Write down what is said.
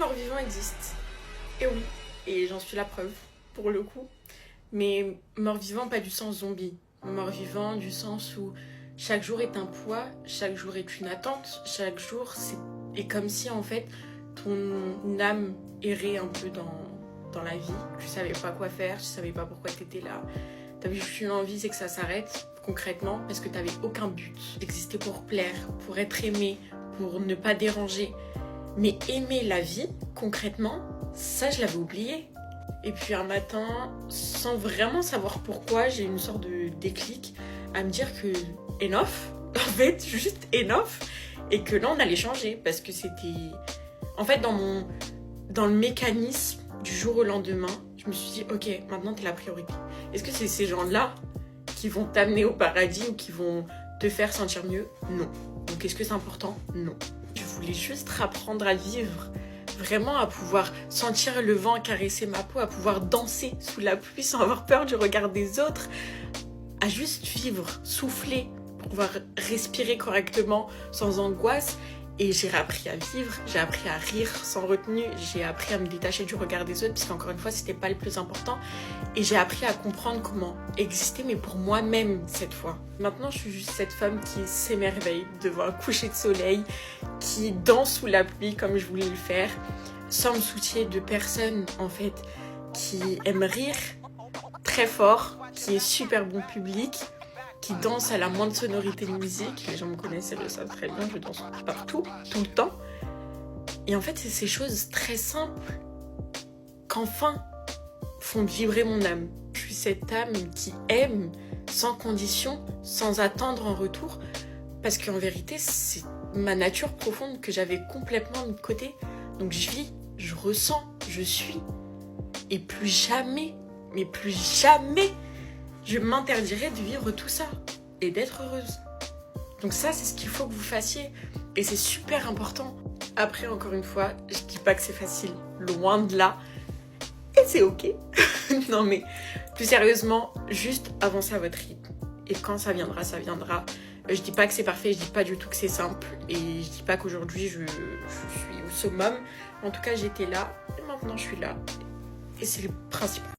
morts-vivants existent. Et oui, et j'en suis la preuve, pour le coup. Mais mort-vivant, pas du sens zombie. Mort-vivant du sens où chaque jour est un poids, chaque jour est une attente, chaque jour est comme si en fait ton âme errait un peu dans la vie. Tu savais pas quoi faire, tu savais pas pourquoi t'étais là. T'avais juste une envie, c'est que ça s'arrête concrètement parce que t'avais aucun but. T'existais pour plaire, pour être aimé, pour ne pas déranger. Mais aimer la vie, concrètement, ça je l'avais oublié. Et puis un matin, sans vraiment savoir pourquoi, j'ai eu une sorte de déclic à me dire que enough, en fait, juste enough, et que là on allait changer parce que c'était... En fait, dans le mécanisme du jour au lendemain, je me suis dit, ok, maintenant t'es la priorité. Est-ce que c'est ces gens-là qui vont t'amener au paradis ou qui vont te faire sentir mieux? Non. Donc est-ce que c'est important? Non. Je voulais juste apprendre à vivre, vraiment à pouvoir sentir le vent caresser ma peau, à pouvoir danser sous la pluie sans avoir peur du regard des autres, à juste vivre, souffler, pour pouvoir respirer correctement sans angoisse. Et j'ai appris à vivre, j'ai appris à rire sans retenue, j'ai appris à me détacher du regard des autres, parce qu'encore une fois, c'était pas le plus important. Et j'ai appris à comprendre comment exister, mais pour moi-même cette fois. Maintenant, je suis juste cette femme qui s'émerveille devant un coucher de soleil, qui danse sous la pluie comme je voulais le faire, sans me soucier de personne, en fait, qui aime rire très fort, qui est super bon public, qui danse à la moindre sonorité de musique. Les gens me connaissent et le savent très bien, je danse partout, tout le temps. Et en fait, c'est ces choses très simples qu'enfin font vibrer mon âme. Je suis cette âme qui aime sans condition, sans attendre en retour, parce qu'en vérité, c'est ma nature profonde que j'avais complètement mis de côté. Donc je vis, je ressens, je suis. Et plus jamais, mais plus jamais, je m'interdirais de vivre tout ça et d'être heureuse. Donc ça, c'est ce qu'il faut que vous fassiez. Et c'est super important. Après, encore une fois, je dis pas que c'est facile. Loin de là. Et c'est ok. Non mais, plus sérieusement, juste avancez à votre rythme. Et quand ça viendra, ça viendra. Je dis pas que c'est parfait, je dis pas du tout que c'est simple. Et je dis pas qu'aujourd'hui, je suis au summum. En tout cas, j'étais là. Et maintenant, je suis là. Et c'est le principal.